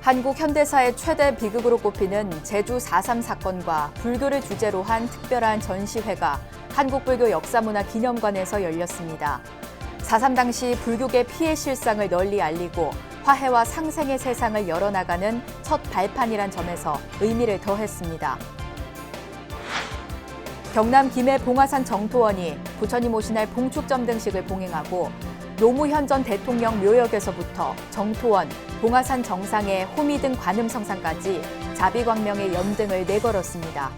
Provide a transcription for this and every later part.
한국 현대사의 최대 비극으로 꼽히는 제주 4.3 사건과 불교를 주제로 한 특별한 전시회가 한국불교역사문화기념관에서 열렸습니다. 4.3 당시 불교계 피해 실상을 널리 알리고 화해와 상생의 세상을 열어나가는 첫 발판이란 점에서 의미를 더했습니다. 경남 김해 봉화산 정토원이 부처님 오신 날 봉축점 등식을 봉행하고 노무현 전 대통령 묘역에서부터 정토원, 봉화산 정상의 호미등 관음성상까지 자비광명의 연등을 내걸었습니다.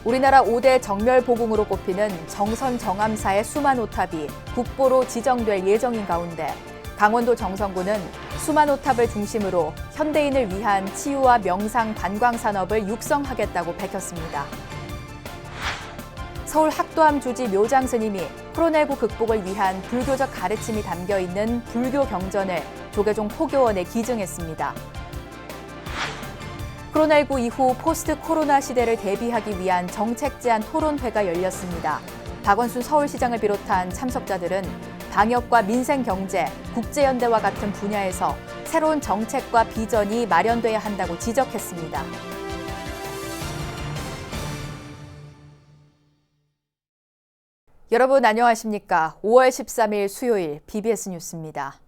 우리나라 5대 정멸보궁으로 꼽히는 정선 정암사의 수만오탑이 국보로 지정될 예정인 가운데 강원도 정선구는 수만오탑을 중심으로 현대인을 위한 치유와 명상 관광산업을 육성하겠다고 밝혔습니다. 서울 학도암 주지 묘장 스님이 코로나19 극복을 위한 불교적 가르침이 담겨 있는 불교 경전을 조계종 포교원에 기증했습니다. 코로나19 이후 포스트 코로나 시대를 대비하기 위한 정책 제안 토론회가 열렸습니다. 박원순 서울시장을 비롯한 참석자들은 방역과 민생 경제, 국제연대와 같은 분야에서 새로운 정책과 비전이 마련돼야 한다고 지적했습니다. 여러분 안녕하십니까? 5월 13일 수요일 BBS 뉴스입니다.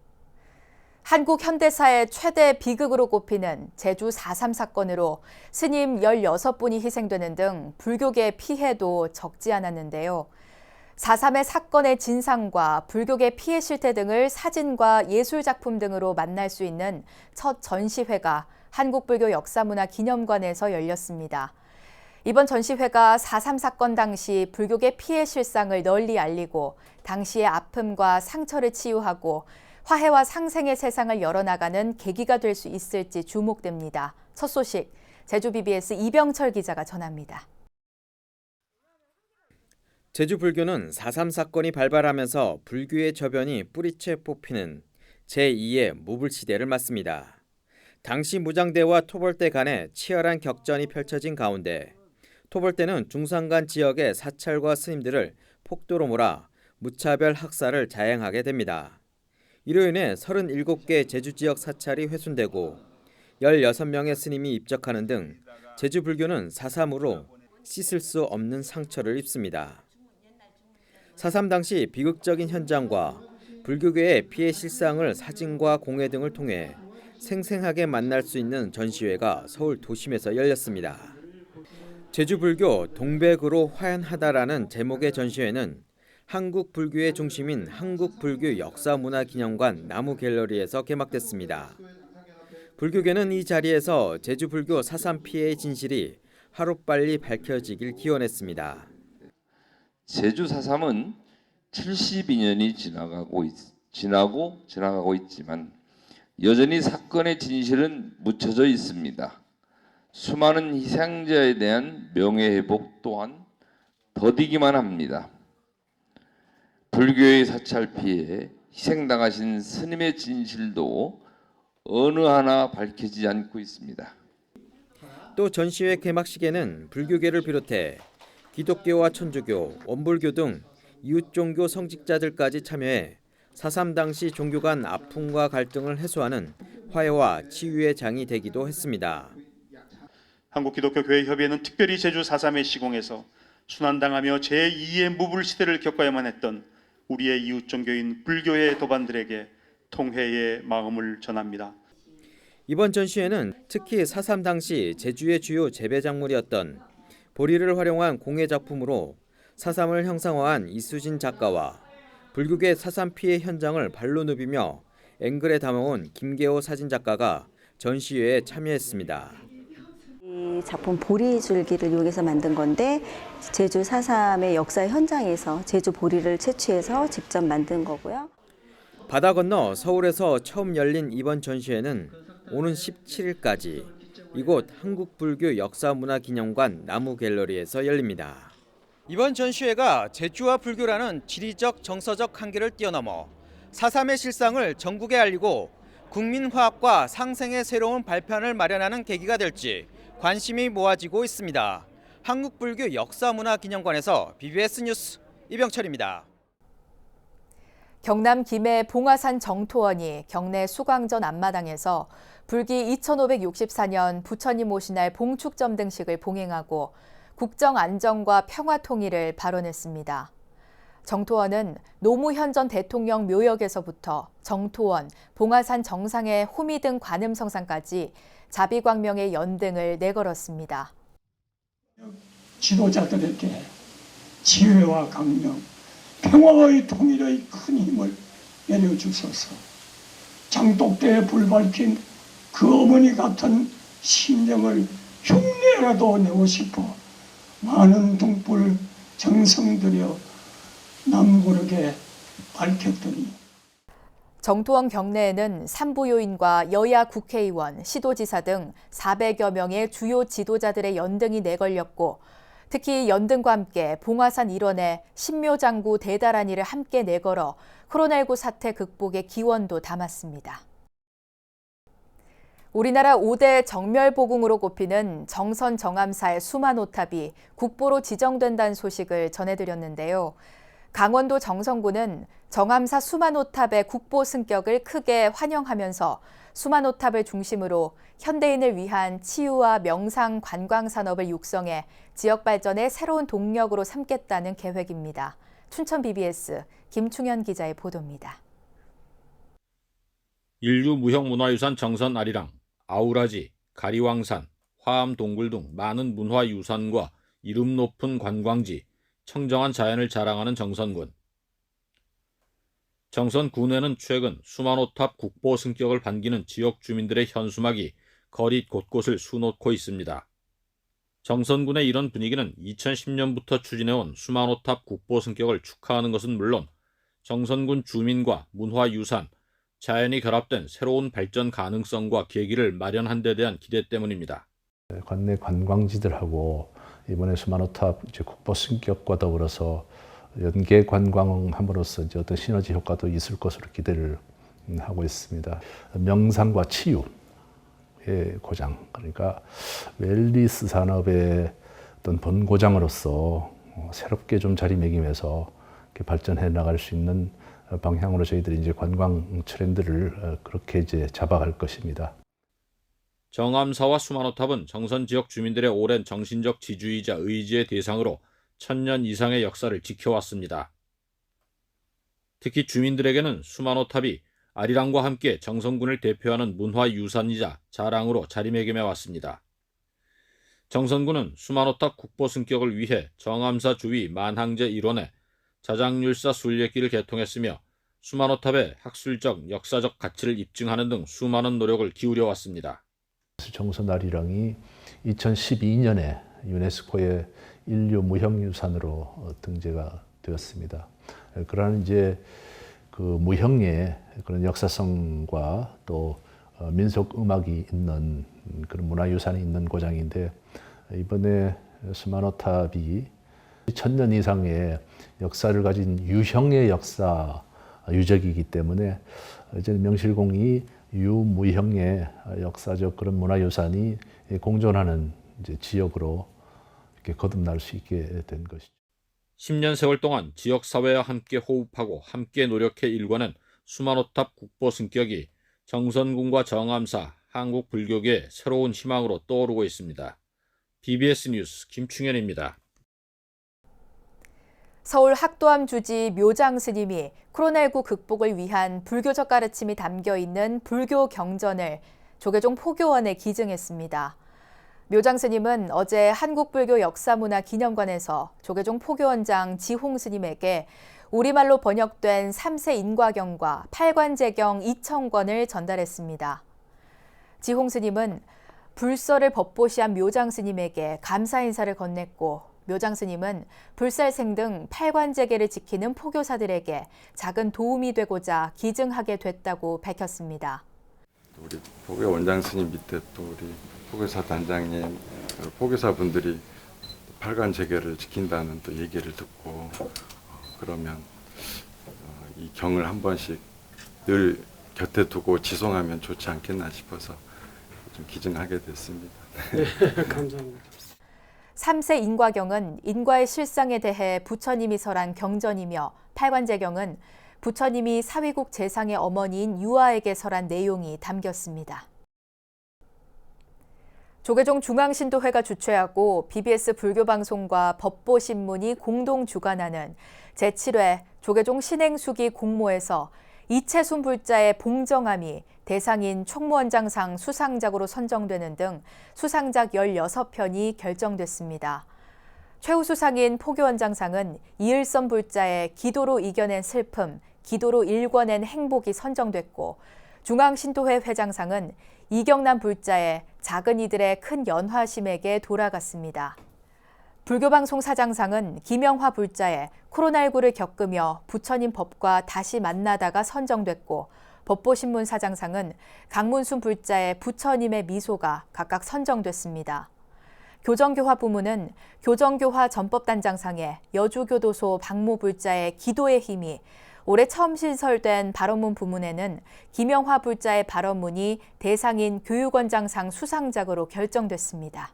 한국 현대사의 최대 비극으로 꼽히는 제주 4.3 사건으로 스님 16분이 희생되는 등 불교계 피해도 적지 않았는데요. 4.3의 사건의 진상과 불교계 피해 실태 등을 사진과 예술작품 등으로 만날 수 있는 첫 전시회가 한국불교역사문화기념관에서 열렸습니다. 이번 전시회가 4.3 사건 당시 불교계 피해 실상을 널리 알리고 당시의 아픔과 상처를 치유하고 화해와 상생의 세상을 열어나가는 계기가 될 수 있을지 주목됩니다. 첫 소식, 제주 BBS 이병철 기자가 전합니다. 제주 불교는 4.3 사건이 발발하면서 불교의 저변이 뿌리채 뽑히는 제2의 무불시대를 맞습니다. 당시 무장대와 토벌대 간에 치열한 격전이 펼쳐진 가운데 토벌대는 중산간 지역의 사찰과 스님들을 폭도로 몰아 무차별 학살을 자행하게 됩니다. 이로 인해 37개 제주 지역 사찰이 훼손되고 16명의 스님이 입적하는 등 제주 불교는 4.3으로 씻을 수 없는 상처를 입습니다. 4.3 당시 비극적인 현장과 불교계의 피해 실상을 사진과 공예 등을 통해 생생하게 만날 수 있는 전시회가 서울 도심에서 열렸습니다. 제주 불교 동백으로 화연하다라는 제목의 전시회는 한국 불교의 중심인 한국불교역사문화기념관 나무갤러리에서 개막됐습니다. 불교계는 이 자리에서 제주 불교 4.3 피해의 진실이 하루빨리 밝혀지길 기원했습니다. 제주 4.3은 72년이 지나가고 있지만 여전히 사건의 진실은 묻혀져 있습니다. 수많은 희생자에 대한 명예회복 또한 더디기만 합니다. 불교의 사찰 피해 희생당하신 스님의 진실도 어느 하나 밝혀지지 않고 있습니다. 또 전시회 개막식에는 불교계를 비롯해 기독교와 천주교, 원불교 등 이웃종교 성직자들까지 참여해 4.3 당시 종교 간 아픔과 갈등을 해소하는 화해와 치유의 장이 되기도 했습니다. 한국기독교교회협의회는 특별히 제주 4.3의 시공에서 순환당하며 제2의 무불시대를 겪어야만 했던 우리의 이웃종교인 불교의 도반들에게 통회의 마음을 전합니다. 이번 전시회는 특히 4.3 당시 제주의 주요 재배작물이었던 보리를 활용한 공예 작품으로 4.3을 형상화한 이수진 작가와 불교계 4.3 피해 현장을 발로 누비며 앵글에 담아온 김계호 사진작가가 전시회에 참여했습니다. 이 작품 보리줄기를 이용해서 만든 건데 제주 4.3의 역사 현장에서 제주 보리를 채취해서 직접 만든 거고요. 바다 건너 서울에서 처음 열린 이번 전시회는 오는 17일까지 이곳 한국불교역사문화기념관 나무갤러리에서 열립니다. 이번 전시회가 제주와 불교라는 지리적 정서적 한계를 뛰어넘어 4.3의 실상을 전국에 알리고 국민화합과 상생의 새로운 발판을 마련하는 계기가 될지 관심이 모아지고 있습니다. 한국불교역사문화기념관에서 BBS 뉴스 이병철입니다. 경남 김해 봉화산 정토원이 경내 수광전 앞마당에서 불기 2564년 부처님 오신 날 봉축점 등식을 봉행하고 국정 안정과 평화 통일을 발언했습니다. 정토원은 노무현 전 대통령 묘역에서부터 정토원, 봉화산 정상의 호미등 관음성상까지 자비광명의 연등을 내걸었습니다. 지도자들에게 지혜와 강령, 평화의 통일의 큰 힘을 내려주소서. 장독대에 불밝힌 그 어머니 같은 심령을 흉내라도 내고 싶어 많은 등불 정성들여 남고르게 밝혔더니 정토원 경내에는 산부요인과 여야 국회의원, 시도지사 등 400여 명의 주요 지도자들의 연등이 내걸렸고 특히 연등과 함께 봉화산 일원의 신묘장구 대다란이를 함께 내걸어 코로나19 사태 극복의 기원도 담았습니다. 우리나라 5대 정멸보궁으로 꼽히는 정선 정암사의 수만호탑이 국보로 지정된다는 소식을 전해드렸는데요. 강원도 정선군은 정암사 수만호탑의 국보 승격을 크게 환영하면서 수만호탑을 중심으로 현대인을 위한 치유와 명상 관광 산업을 육성해 지역 발전의 새로운 동력으로 삼겠다는 계획입니다. 춘천 BBS 김충현 기자의 보도입니다. 인류 무형문화유산 정선 아리랑, 아우라지, 가리왕산, 화암동굴 등 많은 문화유산과 이름 높은 관광지, 청정한 자연을 자랑하는 정선군. 정선군에는 최근 수만호탑 국보 승격을 반기는 지역 주민들의 현수막이 거리 곳곳을 수놓고 있습니다. 정선군의 이런 분위기는 2010년부터 추진해온 수만호탑 국보 승격을 축하하는 것은 물론 정선군 주민과 문화유산, 자연이 결합된 새로운 발전 가능성과 계기를 마련한 데 대한 기대 때문입니다. 관내 관광지들하고 이번에 수만호탑 국보 승격과 더불어서 연계 관광함으로써 어떤 시너지 효과도 있을 것으로 기대를 하고 있습니다. 명상과 치유의 고장, 그러니까 웰니스 산업의 어떤 본고장으로서 새롭게 좀 자리매김해서 발전해 나갈 수 있는 방향으로 저희들이 이제 관광 트렌드를 그렇게 이제 잡아갈 것입니다. 정암사와 수만호탑은 정선 지역 주민들의 오랜 정신적 지주이자 의지의 대상으로 1000년 이상의 역사를 지켜왔습니다. 특히 주민들에게는 수만호탑이 아리랑과 함께 정선군을 대표하는 문화유산이자 자랑으로 자리매김해 왔습니다. 정선군은 수만호탑 국보 승격을 위해 정암사 주위 만항제 일원에 자장률사 순례길을 개통했으며 수만호탑의 학술적, 역사적 가치를 입증하는 등 수많은 노력을 기울여 왔습니다. 정선 아리랑이 2012년에 유네스코의 인류 무형유산으로 등재가 되었습니다. 그러한 이제 그 무형의 그런 역사성과 또 민속 음악이 있는 그런 문화유산이 있는 고장인데 이번에 수만호탑이 1000년 이상의 역사를 가진 유형의 역사 유적이기 때문에 이제 명실공히 유무형의 역사적 그런 문화유산이 공존하는 이제 지역으로 이렇게 거듭날 수 있게 된 것이죠. 10년 세월 동안 지역사회와 함께 호흡하고 함께 노력해 일궈낸 수만호탑 국보 승격이 정선군과 정암사, 한국 불교계의 새로운 희망으로 떠오르고 있습니다. BBS 뉴스 김충현입니다. 서울 학도암 주지 묘장 스님이 코로나19 극복을 위한 불교적 가르침이 담겨 있는 불교 경전을 조계종 포교원에 기증했습니다. 묘장 스님은 어제 한국불교역사문화기념관에서 조계종 포교원장 지홍 스님에게 우리말로 번역된 3세 인과경과 8관제경 2000권을 전달했습니다. 지홍 스님은 불서를 법보시한 묘장 스님에게 감사 인사를 건넸고 묘장 스님은 불살생 등 8관제계를 지키는 포교사들에게 작은 도움이 되고자 기증하게 됐다고 밝혔습니다. 우리 포교 원장 스님 밑에 또 우리 포교사 단장님, 포교사분들이 8관제계를 지킨다는 또 얘기를 듣고 그러면 이 경을 한 번씩 늘 곁에 두고 지송하면 좋지 않겠나 싶어서 좀 기증하게 됐습니다. 네, 감사합니다. 3세 인과경은 인과의 실상에 대해 부처님이 설한 경전이며 8관제경은 부처님이 사위국 재상의 어머니인 유아에게 설한 내용이 담겼습니다. 조계종 중앙신도회가 주최하고 BBS 불교방송과 법보신문이 공동 주관하는 제7회 조계종 신행수기 공모에서 이채순 불자의 봉정암이 대상인 총무원장상 수상작으로 선정되는 등 수상작 16편이 결정됐습니다. 최우수상인 포교원장상은 이을선 불자의 기도로 이겨낸 슬픔, 기도로 일궈낸 행복이 선정됐고, 중앙신도회 회장상은 이경남 불자의 작은 이들의 큰 연화심에게 돌아갔습니다. 불교방송 사장상은 김영화 불자의 코로나19를 겪으며 부처님 법과 다시 만나다가 선정됐고, 법보신문 사장상은 강문순 불자의 부처님의 미소가 각각 선정됐습니다. 교정교화 부문은 교정교화 전법단장상에 여주교도소 박모 불자의 기도의 힘이, 올해 처음 신설된 발언문 부문에는 김영화 불자의 발언문이 대상인 교육원장상 수상작으로 결정됐습니다.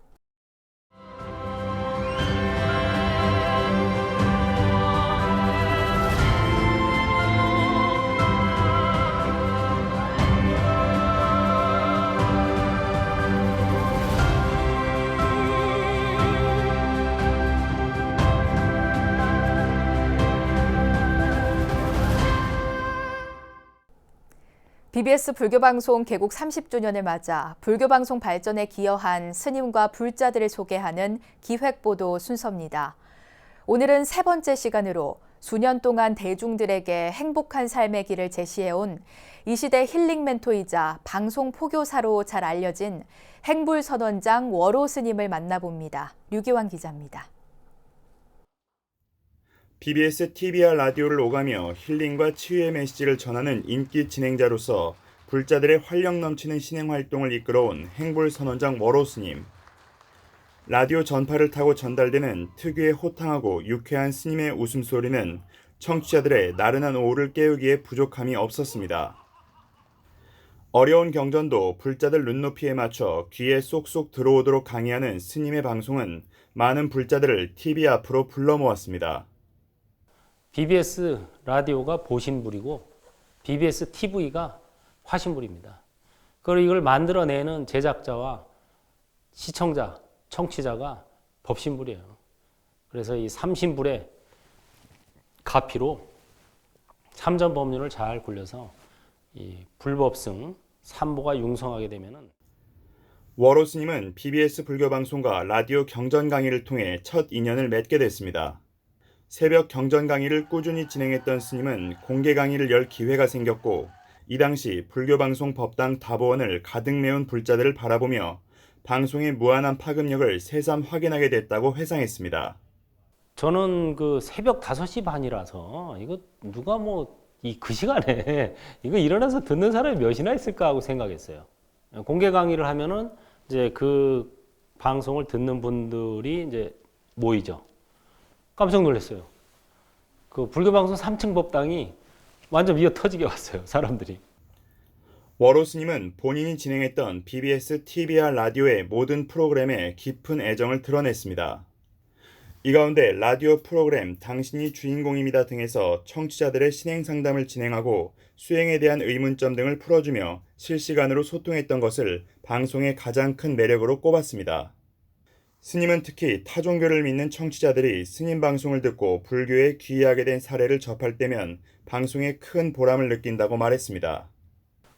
BBS 불교방송 개국 30주년을 맞아 불교방송 발전에 기여한 스님과 불자들을 소개하는 기획보도 순서입니다. 오늘은 세 번째 시간으로 수년 동안 대중들에게 행복한 삶의 길을 제시해온 이 시대 힐링 멘토이자 방송 포교사로 잘 알려진 행불선원장 월호 스님을 만나봅니다. 류기환 기자입니다. BBS TV와 라디오를 오가며 힐링과 치유의 메시지를 전하는 인기 진행자로서 불자들의 활력 넘치는 신행 활동을 이끌어온 행불선원장 월호 스님. 라디오 전파를 타고 전달되는 특유의 호탕하고 유쾌한 스님의 웃음소리는 청취자들의 나른한 오후를 깨우기에 부족함이 없었습니다. 어려운 경전도 불자들 눈높이에 맞춰 귀에 쏙쏙 들어오도록 강의하는 스님의 방송은 많은 불자들을 TV 앞으로 불러 모았습니다. BBS 라디오가 보신불이고 BBS TV가 화신불입니다. 그리고 이걸 만들어내는 제작자와 시청자, 청취자가 법신불이에요. 그래서 이 삼신불의 가피로 삼전법륜을 잘 굴려서 이 불법승, 삼보가 융성하게 되면은 월호 스님은 BBS 불교방송과 라디오 경전 강의를 통해 첫 인연을 맺게 됐습니다. 새벽 경전 강의를 꾸준히 진행했던 스님은 공개 강의를 열 기회가 생겼고, 이 당시 불교방송 법당 답어원을 가득 메운 불자들을 바라보며 방송의 무한한 파급력을 새삼 확인하게 됐다고 회상했습니다. 저는 그 새벽 5시 반이라서 이거 누가 그 시간에 이거 일어나서 듣는 사람이 몇이나 있을까 하고 생각했어요. 공개 강의를 하면은 이제 그 방송을 듣는 분들이 이제 모이죠. 깜짝 놀랐어요. 그 불교방송 3층 법당이 완전 미어 터지게 왔어요, 사람들이. 월호 스님은 본인이 진행했던 BBS TV와 라디오의 모든 프로그램에 깊은 애정을 드러냈습니다. 이 가운데 라디오 프로그램 당신이 주인공입니다 등에서 청취자들의 신행 상담을 진행하고 수행에 대한 의문점 등을 풀어주며 실시간으로 소통했던 것을 방송의 가장 큰 매력으로 꼽았습니다. 스님은 특히 타종교를 믿는 청취자들이 스님 방송을 듣고 불교에 귀의하게 된 사례를 접할 때면 방송에 큰 보람을 느낀다고 말했습니다.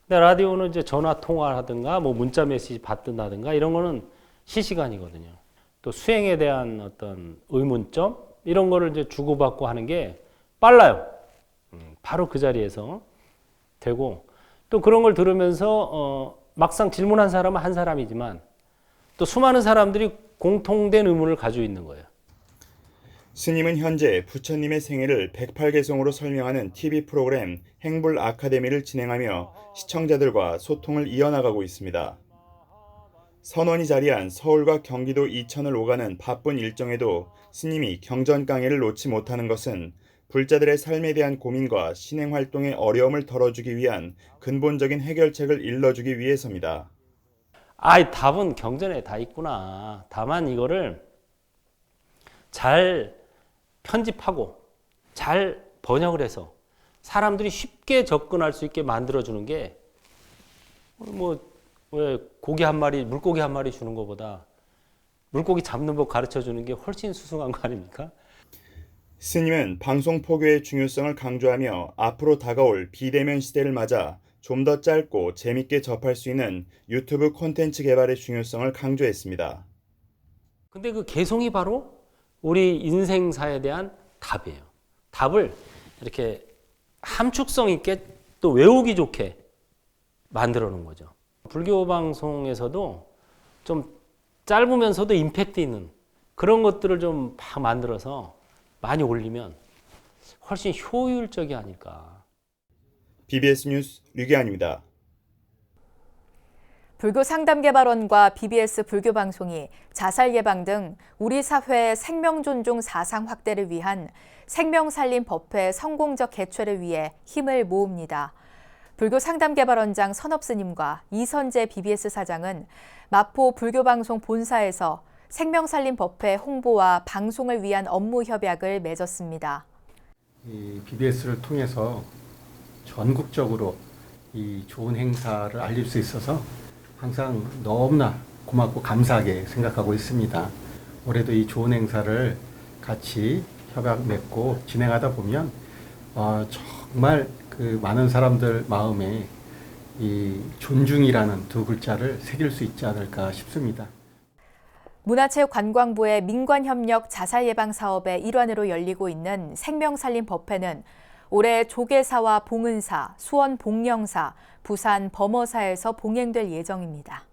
근데 라디오는 이제 전화 통화하든가 문자 메시지 받든다든가 이런 거는 실시간이거든요. 또 수행에 대한 어떤 의문점 이런 거를 이제 주고받고 하는 게 빨라요. 바로 그 자리에서 되고, 또 그런 걸 들으면서 막상 질문한 사람은 한 사람이지만 또 수많은 사람들이 공통된 의문을 가지고 있는 거예요. 스님은 현재 부처님의 생애를 108개송으로 설명하는 TV 프로그램 행불 아카데미를 진행하며 시청자들과 소통을 이어나가고 있습니다. 선원이 자리한 서울과 경기도 이천을 오가는 바쁜 일정에도 스님이 경전 강의를 놓지 못하는 것은 불자들의 삶에 대한 고민과 신행 활동의 어려움을 덜어주기 위한 근본적인 해결책을 일러주기 위해서입니다. 답은 경전에 다 있구나. 다만 이거를 잘 편집하고 잘 번역을 해서 사람들이 쉽게 접근할 수 있게 만들어주는 게 왜 고기 한 마리, 물고기 한 마리 주는 것보다 물고기 잡는 법 가르쳐 주는 게 훨씬 수승한 거 아닙니까? 스님은 방송 포교의 중요성을 강조하며 앞으로 다가올 비대면 시대를 맞아 좀 더 짧고 재밌게 접할 수 있는 유튜브 콘텐츠 개발의 중요성을 강조했습니다. 근데 그 개성이 바로 우리 인생사에 대한 답이에요. 답을 이렇게 함축성 있게 또 외우기 좋게 만들어 놓은 거죠. 불교 방송에서도 좀 짧으면서도 임팩트 있는 그런 것들을 좀 막 만들어서 많이 올리면 훨씬 효율적이 아닐까. BBS 뉴스 류기환입니다. 불교 상담개발원과 BBS 불교방송이 자살 예방 등 우리 사회의 생명 존중 사상 확대를 위한 생명살림 법회 성공적 개최를 위해 힘을 모읍니다. 불교 상담개발원장 선업스님과 이선재 BBS 사장은 마포 불교방송 본사에서 생명살림 법회 홍보와 방송을 위한 업무 협약을 맺었습니다. 이 BBS를 통해서 전국적으로 이 좋은 행사를 알릴 수 있어서 항상 너무나 고맙고 감사하게 생각하고 있습니다. 올해도 이 좋은 행사를 같이 협약 맺고 진행하다 보면 정말 그 많은 사람들 마음에 이 존중이라는 두 글자를 새길 수 있지 않을까 싶습니다. 문화체육관광부의 민관협력 자살예방 사업의 일환으로 열리고 있는 생명살림 법회는 올해 조계사와 봉은사, 수원 봉령사, 부산 범어사에서 봉행될 예정입니다.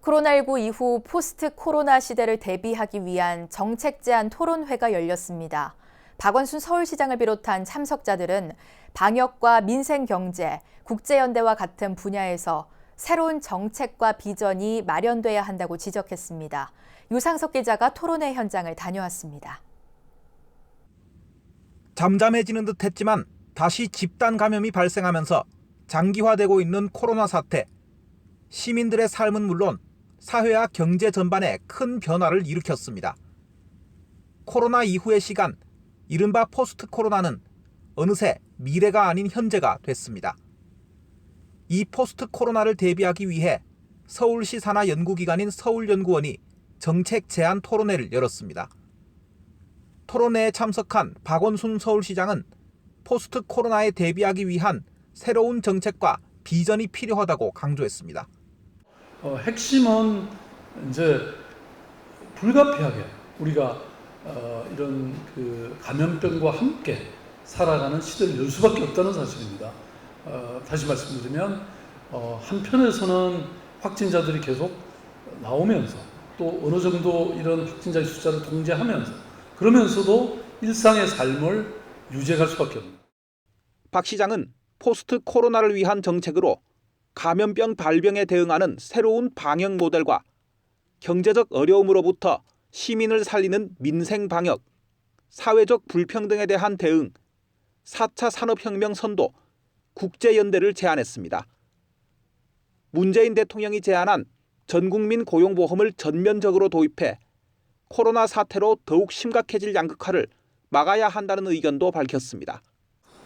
코로나19 이후 포스트 코로나 시대를 대비하기 위한 정책 제안 토론회가 열렸습니다. 박원순 서울시장을 비롯한 참석자들은 방역과 민생경제, 국제연대와 같은 분야에서 새로운 정책과 비전이 마련돼야 한다고 지적했습니다. 유상석 기자가 토론회 현장을 다녀왔습니다. 잠잠해지는 듯 했지만 다시 집단 감염이 발생하면서 장기화되고 있는 코로나 사태. 시민들의 삶은 물론 사회와 경제 전반에 큰 변화를 일으켰습니다. 코로나 이후의 시간, 이른바 포스트 코로나는 어느새 미래가 아닌 현재가 됐습니다. 이 포스트 코로나를 대비하기 위해 서울시 산하 연구기관인 서울연구원이 정책 제안 토론회를 열었습니다. 토론회에 참석한 박원순 서울시장은 포스트 코로나에 대비하기 위한 새로운 정책과 비전이 필요하다고 강조했습니다. 핵심은 이제 불가피하게 우리가 이런 그 감염병과 함께 살아가는 시대를 열 수밖에 없다는 사실입니다. 다시 말씀드리면 한편에서는 확진자들이 계속 나오면서 또 어느 정도 이런 확진자의 숫자를 통제하면서 그러면서도 일상의 삶을 유지해갈 수밖에 없습니다. 박 시장은 포스트 코로나를 위한 정책으로 감염병 발병에 대응하는 새로운 방역 모델과 경제적 어려움으로부터 시민을 살리는 민생 방역, 사회적 불평등에 대한 대응, 4차 산업혁명 선도, 국제연대를 제안했습니다. 문재인 대통령이 제안한 전국민 고용보험을 전면적으로 도입해 코로나 사태로 더욱 심각해질 양극화를 막아야 한다는 의견도 밝혔습니다.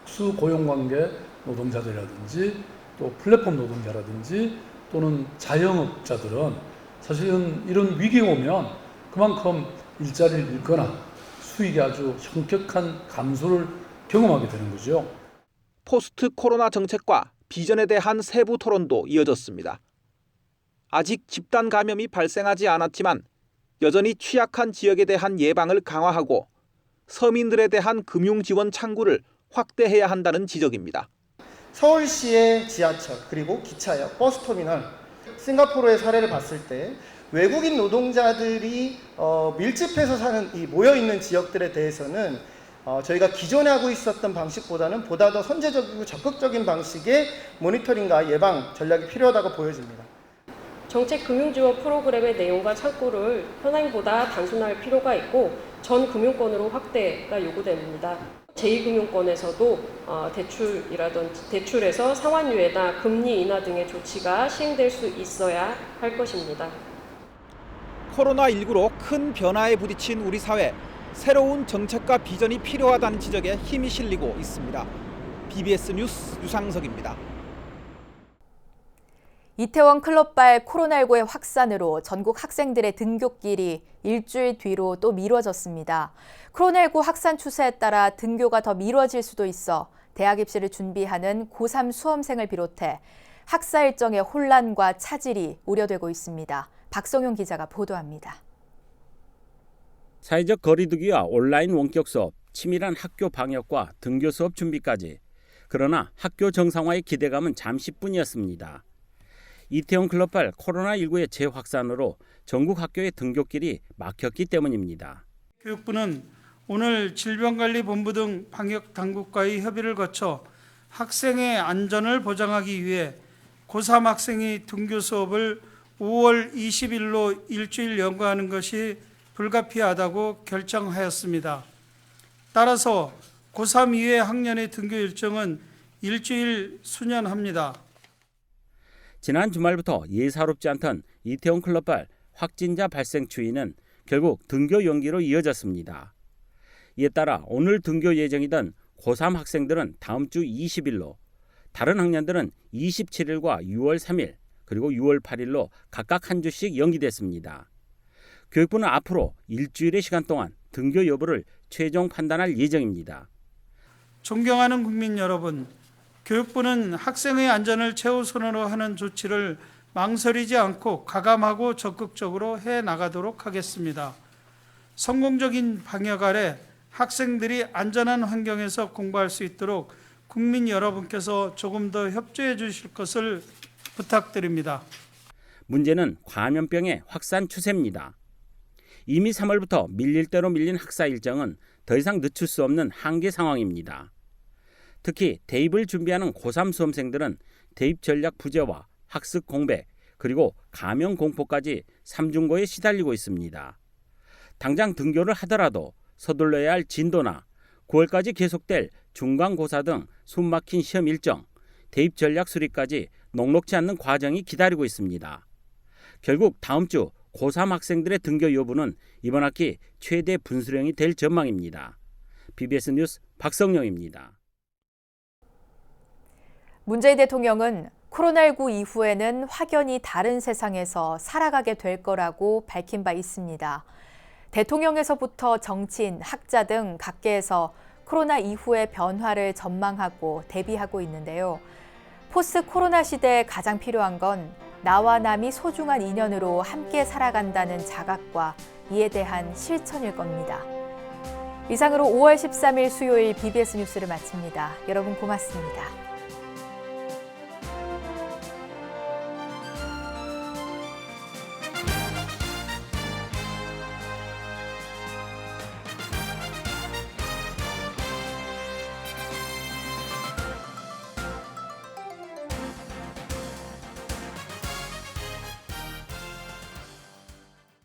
특수 고용관계 노동자들이라든지 또 플랫폼 노동자라든지 또는 자영업자들은 사실은 이런 위기가 오면 그만큼 일자리를 잃거나 수익이 아주 현격한 감소를 경험하게 되는 거죠. 포스트 코로나 정책과 비전에 대한 세부 토론도 이어졌습니다. 아직 집단 감염이 발생하지 않았지만 여전히 취약한 지역에 대한 예방을 강화하고 서민들에 대한 금융 지원 창구를 확대해야 한다는 지적입니다. 서울시의 지하철 그리고 기차역, 버스터미널, 싱가포르의 사례를 봤을 때 외국인 노동자들이 밀집해서 사는 이 모여있는 지역들에 대해서는 저희가 기존에 하고 있었던 방식보다는 보다 더 선제적이고 적극적인 방식의 모니터링과 예방 전략이 필요하다고 보여집니다. 정책 금융지원 프로그램의 내용과 창구를 현행보다 단순화할 필요가 있고 전 금융권으로 확대가 요구됩니다. 제2금융권에서도 대출에서 상환유예나 금리 인하 등의 조치가 시행될 수 있어야 할 것입니다. 코로나19로 큰 변화에 부딪힌 우리 사회. 새로운 정책과 비전이 필요하다는 지적에 힘이 실리고 있습니다. BBS 뉴스 유상석입니다. 이태원 클럽발 코로나19의 확산으로 전국 학생들의 등교길이 일주일 뒤로 또 미뤄졌습니다. 코로나19 확산 추세에 따라 등교가 더 미뤄질 수도 있어 대학 입시를 준비하는 고3 수험생을 비롯해 학사 일정의 혼란과 차질이 우려되고 있습니다. 박성용 기자가 보도합니다. 사회적 거리두기와 온라인 원격 수업, 치밀한 학교 방역과 등교 수업 준비까지. 그러나 학교 정상화의 기대감은 잠시뿐이었습니다. 이태원 클럽발 코로나19의 재확산으로 전국 학교의 등교길이 막혔기 때문입니다. 교육부는 오늘 질병관리본부 등 방역당국과의 협의를 거쳐 학생의 안전을 보장하기 위해 고3 학생이 등교 수업을 5월 20일로 일주일 연거하는 것이 불가피하다고 결정하였습니다. 따라서 고3 이외 학년의 등교 일정은 일주일 수년합니다. 지난 주말부터 예사롭지 않던 이태원 클럽발 확진자 발생 추이는 결국 등교 연기로 이어졌습니다. 이에 따라 오늘 등교 예정이던 고3 학생들은 다음 주 20일로, 다른 학년들은 27일과 6월 3일, 그리고 6월 8일로 각각 한 주씩 연기됐습니다. 교육부는 앞으로 일주일의 시간 동안 등교 여부를 최종 판단할 예정입니다. 존경하는 국민 여러분, 교육부는 학생의 안전을 최우선으로 하는 조치를 망설이지 않고 가감하고 적극적으로 해나가도록 하겠습니다. 성공적인 방역 아래 학생들이 안전한 환경에서 공부할 수 있도록 국민 여러분께서 조금 더 협조해 주실 것을 부탁드립니다. 문제는 감염병의 확산 추세입니다. 이미 3월부터 밀릴 대로 밀린 학사 일정은 더 이상 늦출 수 없는 한계 상황입니다. 특히 대입을 준비하는 고3 수험생들은 대입 전략 부재와 학습 공백, 그리고 감염 공포까지 삼중고에 시달리고 있습니다. 당장 등교를 하더라도 서둘러야 할 진도나 9월까지 계속될 중간고사 등 숨막힌 시험 일정, 대입 전략 수립까지 녹록지 않는 과정이 기다리고 있습니다. 결국 다음 주 고3 학생들의 등교 여부는 이번 학기 최대 분수령이 될 전망입니다. BBS 뉴스 박성영입니다. 문재인 대통령은 코로나19 이후에는 확연히 다른 세상에서 살아가게 될 거라고 밝힌 바 있습니다. 대통령에서부터 정치인, 학자 등 각계에서 코로나 이후의 변화를 전망하고 대비하고 있는데요. 포스트 코로나 시대에 가장 필요한 건 나와 남이 소중한 인연으로 함께 살아간다는 자각과 이에 대한 실천일 겁니다. 이상으로 5월 13일 수요일 BBS 뉴스를 마칩니다. 여러분 고맙습니다.